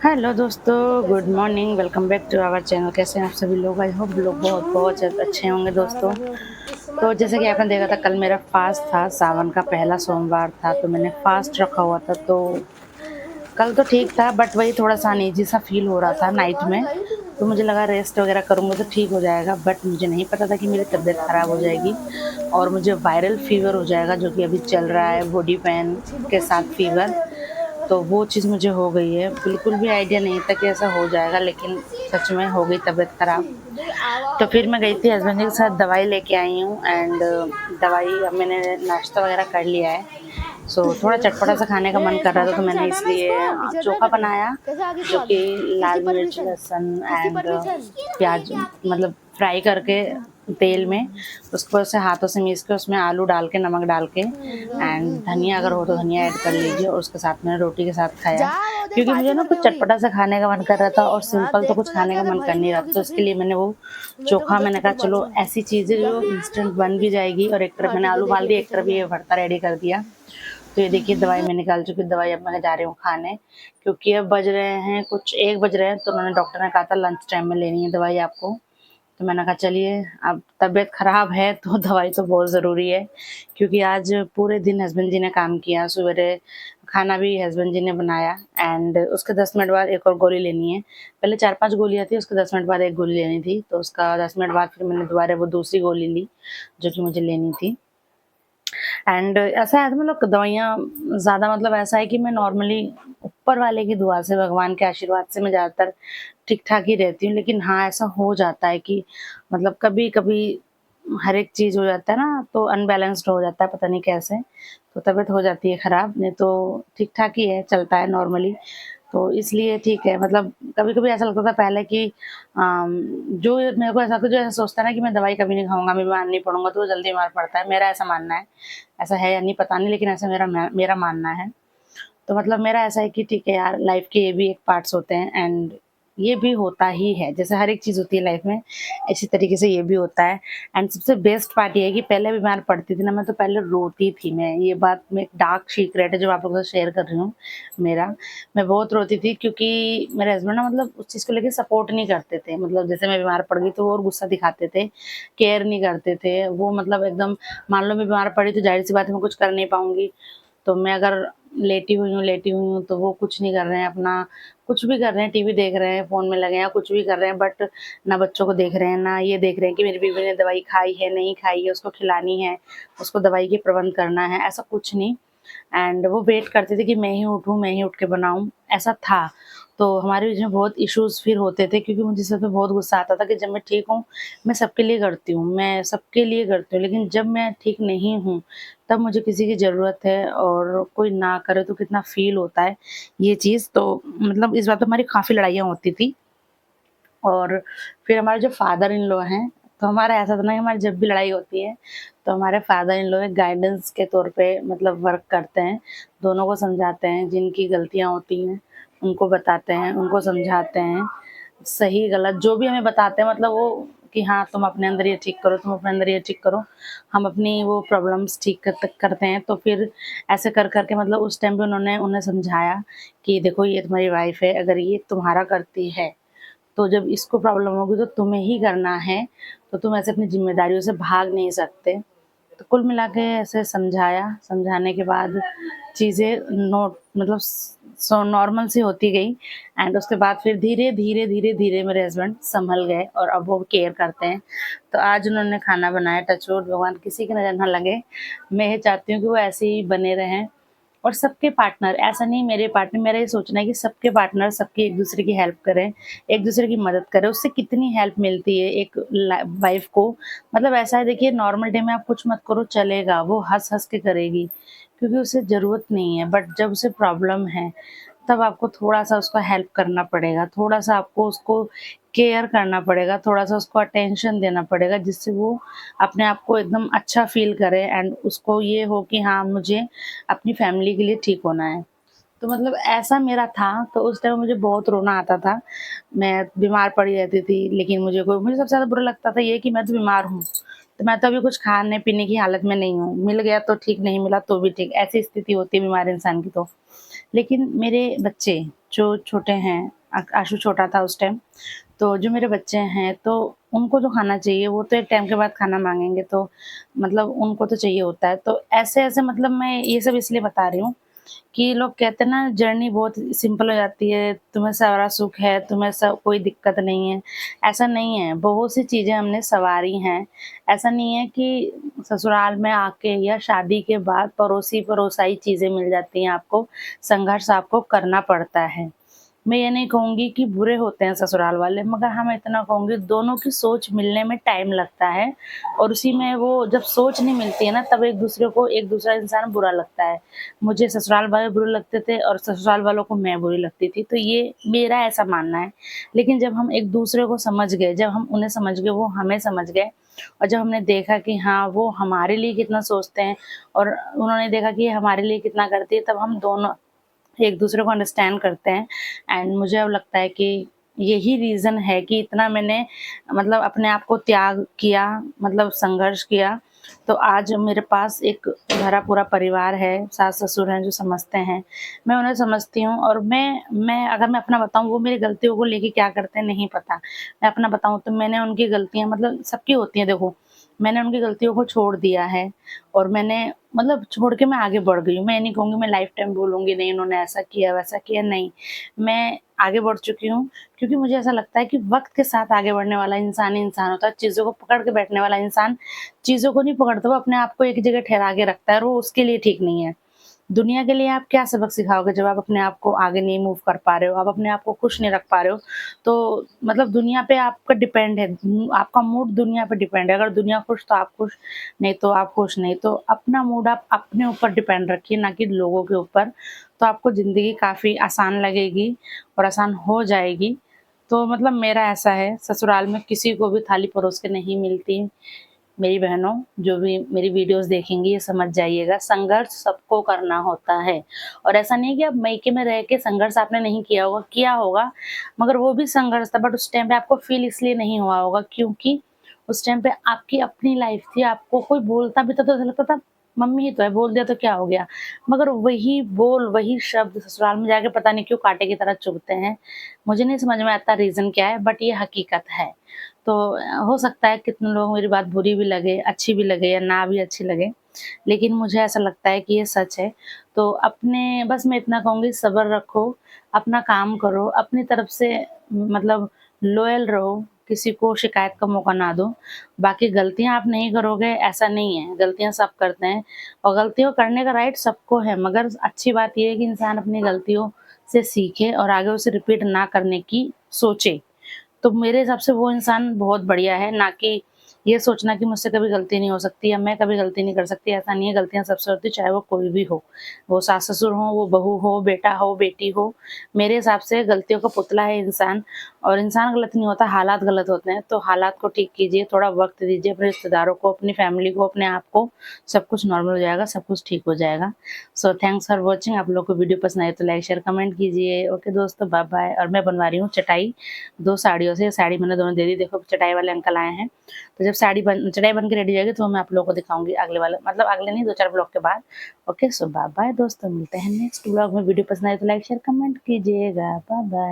Hello दोस्तों, good morning. Welcome back to our channel. कैसे हैं आप सभी लोग? आई होप लोग बहुत बहुत ज़्यादा अच्छे होंगे दोस्तों। तो जैसे कि आपने देखा था, कल मेरा फास्ट था, सावन का पहला सोमवार था, तो मैंने फास्ट रखा हुआ था। तो कल तो ठीक था, बट वही थोड़ा-सा अनईज़ी सा फ़ील हो रहा था नाइट में। तो मुझे लगा रेस्ट वगैरह करूँगी तो ठीक हो जाएगा, बट मुझे नहीं पता था कि मेरी तबीयत ख़राब हो जाएगी और मुझे वायरल फ़ीवर हो जाएगा, जो कि अभी चल रहा है, बॉडी पेन के साथ फ़ीवर। तो वो चीज़ मुझे हो गई है। बिल्कुल भी आइडिया नहीं था कि ऐसा हो जाएगा, लेकिन सच में हो गई तबीयत ख़राब। तो फिर मैं गई थी हस्बैंड जी के साथ, दवाई लेके आई हूँ एंड दवाई अब मैंने नाश्ता वग़ैरह कर लिया है। सो थोड़ा चटपटा सा खाने का मन कर रहा था, तो मैंने इसलिए चोखा बनाया, जो कि लाल मिर्च, लहसुन एंड प्याज़ मतलब फ्राई करके तेल में, उसको ऐसे हाथों से मीस के उसमें आलू डाल के, नमक डाल के एंड धनिया अगर हो तो धनिया ऐड कर लीजिए, और उसके साथ मैंने रोटी के साथ खाया। क्योंकि मुझे ना कुछ चटपटा सा खाने का मन कर रहा था और सिंपल तो कुछ खाने का मन कर नहीं रहा, तो इसके लिए मैंने वो चोखा, मैंने कहा चलो ऐसी चीज़ें जो इंस्टेंट बन भी जाएगी, और एक तरफ मैंने आलू उबाल दिया, एक तरफ ये भरता रेडी कर दिया। तो ये देखिए दवाई मैं निकाल चुकी, दवाई अब मैं जा रही हूँ खाने, क्योंकि अब बज रहे हैं कुछ 1 बज रहे हैं, तो उन्होंने डॉक्टर ने कहा था लंच टाइम में लेनी है दवाई आपको। तो मैंने कहा चलिए, अब तबीयत ख़राब है तो दवाई तो बहुत ज़रूरी है, क्योंकि आज पूरे दिन हस्बैंड जी ने काम किया। सवेरे खाना भी हस्बैंड जी ने बनाया एंड उसके 10 मिनट बाद एक और गोली लेनी है। पहले 4-5 गोलियाँ थी, उसके 10 मिनट बाद एक गोली लेनी थी, तो उसका 10 मिनट बाद फिर मैंने दोबारा वो दूसरी गोली ली, जो कि मुझे लेनी थी। एंड ऐसा है मतलब दवाइयाँ ज़्यादा, मतलब ऐसा है कि मैं नॉर्मली ऊपर वाले की दुआ से, भगवान के आशीर्वाद से मैं ज़्यादातर ठीक-ठाक ही रहती हूँ। लेकिन हाँ, ऐसा हो जाता है कि मतलब कभी-कभी हर एक चीज़ हो जाता है ना, तो अनबैलेंस्ड हो जाता है, पता नहीं कैसे। तो तबीयत हो जाती है ख़राब, नहीं तो ठीक-ठाक ही है, चलता है नॉर्मली। तो इसलिए ठीक है, मतलब कभी-कभी ऐसा लगता था पहले कि जो मेरे को ऐसा था, जो ऐसा सोचता है ना कि मैं दवाई कभी नहीं खाऊँगा, मैं बीमार नहीं पड़ूँगा, तो वो जल्दी बीमार पड़ता है। मेरा ऐसा मानना है। ऐसा है या नहीं पता नहीं, लेकिन ऐसा मेरा मानना है। तो मतलब मेरा ऐसा है कि ठीक है यार, लाइफ के ये भी एक पार्ट्स होते हैं एंड ये भी होता ही है। जैसे हर एक चीज़ होती है लाइफ में, इसी तरीके से ये भी होता है। एंड सबसे बेस्ट पार्ट ये है कि पहले बीमार पड़ती थी ना, मैं तो पहले रोती थी मैं। ये बात में एक डार्क सीक्रेट है जो आप लोगों से शेयर कर रही हूँ मेरा। मैं बहुत रोती थी, क्योंकि मेरे हस्बैंड ना मतलब उस चीज़ को लेके सपोर्ट नहीं करते थे। मतलब जैसे मैं बीमार पड़ गई तो वो और गुस्सा दिखाते थे, केयर नहीं करते थे। वो मतलब एकदम, मान लो मैं बीमार पड़ी तो ज़ाहिर-सी बात है मैं कुछ कर नहीं पाऊँगी। तो मैं अगर लेटी हुई हूँ तो वो कुछ नहीं कर रहे हैं अपना, कुछ भी कर रहे हैं, टीवी देख रहे हैं, फ़ोन में लगे हैं, कुछ भी कर रहे हैं, बट ना बच्चों को देख रहे हैं, ना ये देख रहे हैं कि मेरी बीवी ने दवाई खाई है, नहीं खाई है, उसको खिलानी है, उसको दवाई के प्रबंध करना है, ऐसा कुछ नहीं। एंड वो वेट करते थे कि मैं ही उठूँ, मैं ही उठ के बनाऊँ, ऐसा था। तो हमारे बीच में बहुत इश्यूज़ फिर होते थे, क्योंकि मुझे सच में बहुत गुस्सा आता था कि जब मैं ठीक हूँ, मैं सबके लिए करती हूँ, मैं सबके लिए करती हूँ, लेकिन जब मैं ठीक नहीं हूँ, तब मुझे किसी की ज़रूरत है और कोई ना करे तो कितना फ़ील होता है ये चीज़। तो मतलब इस बात पे हमारी काफ़ी लड़ाइयाँ होती थी। और फिर हमारे जो फादर इन लॉ हैं, तो हमारा ऐसा था ना कि हमारी जब भी लड़ाई होती है, तो हमारे फादर इन लॉ एक गाइडेंस के तौर पे मतलब वर्क करते हैं। दोनों को समझाते हैं, जिनकी गलतियाँ होती हैं, उनको बताते हैं, उनको समझाते हैं। सही गलत जो भी हमें बताते हैं, मतलब वो कि हाँ, तुम अपने अंदर ये ठीक करो, तुम अपने अंदर ये ठीक करो। हम अपनी वो प्रॉब्लम्स ठीक करते हैं। तो फिर ऐसे कर के मतलब उस टाइम पे उन्होंने उन्हें समझाया कि देखो ये तुम्हारी वाइफ़ है, अगर ये तुम्हारा करती है, तो जब इसको प्रॉब्लम होगी तो तुम्हें ही करना है, तो तुम ऐसे अपनी ज़िम्मेदारियों से भाग नहीं सकते। तो कुल मिला के ऐसे समझाया, समझाने के बाद चीज़ें नोट मतलब सो नॉर्मल सी होती गई। एंड उसके बाद फिर धीरे-धीरे मेरे हस्बैंड सँभल गए और अब वो केयर करते हैं। तो आज उन्होंने खाना बनाया, टच वुड भगवान किसी की नज़र ना लगे। मैं ये चाहती हूँ कि वो ऐसे ही बने रहें, और सबके पार्टनर, ऐसा नहीं मेरे पार्टनर, मेरा ये सोचना है कि सबके पार्टनर सबकी एक-दूसरे की हेल्प करें, एक-दूसरे की मदद करें, उससे कितनी हेल्प मिलती है एक वाइफ़ को। मतलब ऐसा है, देखिए नॉर्मल डे में आप कुछ मत करो चलेगा, वो हँस-हँस के करेगी, क्योंकि उसे ज़रूरत नहीं है। बट जब उसे प्रॉब्लम है, तब आपको थोड़ा-सा उसको हेल्प करना पड़ेगा, थोड़ा-सा आपको उसको केयर करना पड़ेगा, थोड़ा-सा उसको अटेंशन देना पड़ेगा, जिससे वो अपने आप को एकदम अच्छा फ़ील करे एंड उसको ये हो कि हाँ, मुझे अपनी फैमिली के लिए ठीक होना है। तो मतलब ऐसा मेरा था, तो उस टाइम मुझे बहुत रोना आता था। मैं बीमार पड़ी रहती थी, लेकिन मुझे सबसे ज़्यादा बुरा लगता था ये कि मैं तो बीमार हूँ, तो मैं तो अभी कुछ खाने-पीने की हालत में नहीं हूँ। मिल गया तो ठीक, नहीं मिला तो भी ठीक, ऐसी स्थिति होती है बीमार इंसान की तो। लेकिन मेरे बच्चे, जो छोटे हैं, आशु छोटा था उस टाइम, तो जो मेरे बच्चे हैं तो उनको तो खाना चाहिए, वो तो एक टाइम के बाद खाना माँगेंगे तो मतलब उनको तो चाहिए होता है। तो ऐसे-ऐसे मतलब मैं ये सब इसलिए बता रही हूँ कि लोग कहते हैं ना जर्नी बहुत सिंपल हो जाती है, तुम्हें सारा सुख है, तुम्हें सब कोई दिक्कत नहीं है, ऐसा नहीं है। बहुत सी चीज़ें हमने सँवारी हैं। ऐसा नहीं है कि ससुराल में आके या शादी के बाद परोसी-परोसाई चीज़ें मिल जाती हैं आपको, संघर्ष आपको करना पड़ता है। मैं ये नहीं कहूँगी कि बुरे होते हैं ससुराल वाले, मगर हाँ, मैं इतना कहूँगी दोनों की सोच मिलने में टाइम लगता है और उसी में वो जब सोच नहीं मिलती है ना तब एक दूसरा इंसान बुरा लगता है। मुझे ससुराल वाले बुरे लगते थे और ससुराल वालों को मैं बुरी लगती थी, तो ये मेरा ऐसा मानना है। लेकिन जब हम एक दूसरे को समझ गए, जब हम उन्हें समझ गए, वो हमें समझ गए और जब हमने देखा कि हाँ, वो हमारे लिए कितना सोचते हैं और उन्होंने देखा कि ये हमारे लिए कितना करती है, तब हम दोनों एक दूसरे को अंडरस्टैंड करते हैं एंड मुझे अब लगता है कि यही रीज़न है कि इतना मैंने मतलब अपने आप को त्याग किया, मतलब संघर्ष किया, तो आज मेरे पास एक भरा पूरा परिवार है, सास-ससुर हैं जो समझते हैं। मैं उन्हें समझती हूँ और मैं अगर मैं अपना बताऊँ वो मेरी गलतियों को लेके क्या करते हैं नहीं पता। मैं अपना बताऊँ तो मैंने उनकी गलतियाँ मतलब सबकी होती हैं देखो, मैंने उनकी गलतियों को छोड़ दिया है और मैंने मतलब छोड़ के मैं आगे बढ़ गई हूँ। मैं ये नहीं कहूँगी मैं लाइफ़ टाइम बोलूँगी नहीं इन्होंने ऐसा किया, वैसा किया, नहीं। मैं आगे बढ़ चुकी हूँ क्योंकि मुझे ऐसा लगता है कि वक़्त के साथ आगे बढ़ने वाला इंसान ही इंसान होता है। चीज़ों को पकड़ के बैठने वाला इंसान चीज़ों को नहीं पकड़ता, वो अपने आप को एक जगह ठहरा के रखता है और वो उसके लिए ठीक नहीं है। दुनिया के लिए आप क्या सबक सिखाओगे जब आप अपने आप को आगे नहीं मूव कर पा रहे हो, आप अपने आप को खुश नहीं रख पा रहे हो, तो मतलब दुनिया पे आपका डिपेंड है, आपका मूड दुनिया पे डिपेंड है। अगर दुनिया खुश तो आप खुश, नहीं तो आप खुश नहीं। तो अपना मूड आप अपने ऊपर डिपेंड रखिए, ना कि लोगों के ऊपर, तो आपको ज़िंदगी काफ़ी आसान लगेगी और आसान हो जाएगी। तो मतलब मेरा ऐसा है, ससुराल में किसी को भी थाली परोस के नहीं मिलती। मेरी बहनों, जो भी मेरी वीडियोज़ देखेंगी ये समझ जाइएगा, संघर्ष सबको करना होता है और ऐसा नहीं है कि आप मायके में रह के संघर्ष आपने नहीं किया होगा, मगर वो भी संघर्ष था बट उस टाइम पे आपको फ़ील इसलिए नहीं हुआ होगा क्योंकि उस टाइम पे आपकी अपनी लाइफ़ थी, आपको कोई बोलता भी था तो ऐसा लगता था मम्मी ही तो है, बोल दिया तो क्या हो गया? मगर वही बोल, वही शब्द ससुराल में जाके पता नहीं क्यों कांटे की तरह चुभते हैं। मुझे नहीं समझ में आता रीज़न क्या है बट ये हकीकत है। तो हो सकता है कितने लोगों मेरी बात बुरी भी लगे, अच्छी भी लगे या ना भी अच्छी लगे, लेकिन मुझे ऐसा लगता है कि ये सच है। तो अपने बस मैं इतना कहूँगी सब्र रखो, अपना काम करो, अपनी तरफ से मतलब लॉयल रहो, किसी को शिकायत का मौका ना दो। बाकी गलतियाँ आप नहीं करोगे ऐसा नहीं है, गलतियाँ सब करते हैं और गलतियों करने का राइट सबको है, मगर अच्छी बात ये है कि इंसान अपनी गलतियों से सीखे और आगे उसे रिपीट ना करने की सोचे। तो मेरे हिसाब से वो इंसान बहुत बढ़िया है, ना कि ये सोचना कि मुझसे कभी गलती नहीं हो सकती या मैं कभी गलती नहीं कर सकती, ऐसा नहीं है, गलतियाँ सबसे होती हैं, चाहे वो कोई भी हो। वो सास-ससुर हों, वो बहू हो, बेटा हो, बेटी हो। मेरे हिसाब से गलतियों का पुतला है इंसान और इंसान गलत नहीं होता, हालात गलत होते हैं, तो हालात को ठीक कीजिए, थोड़ा वक़्त दीजिए अपने रिश्तेदारों को, अपनी फैमिली को, अपने आप को, सब कुछ नॉर्मल हो जाएगा, सब कुछ ठीक हो जाएगा। So thanks for watching. आप लोग को वीडियो पसंद आए तो लाइक, शेयर, कमेंट कीजिए। ओके दोस्तों, बाय-बाय और मैं बनवा रही हूँ चटाई 2 साड़ियों से, साड़ी मैंने दोनों दे दी, देखो चटाई वाले अंकल आए हैं। तो जब चटाई बन के रेडी हो जाएगी तो मैं आप लोगों को दिखाऊँगी अगले वाले मतलब अगले नहीं 2-4 ब्लॉग के बाद। ओके, सो बाय-बाय दोस्तों, मिलते हैं नेक्स्ट ब्लॉग में। वीडियो पसंद आए तो लाइक, शेयर, कमेंट कीजिएगा। बाय-बाय।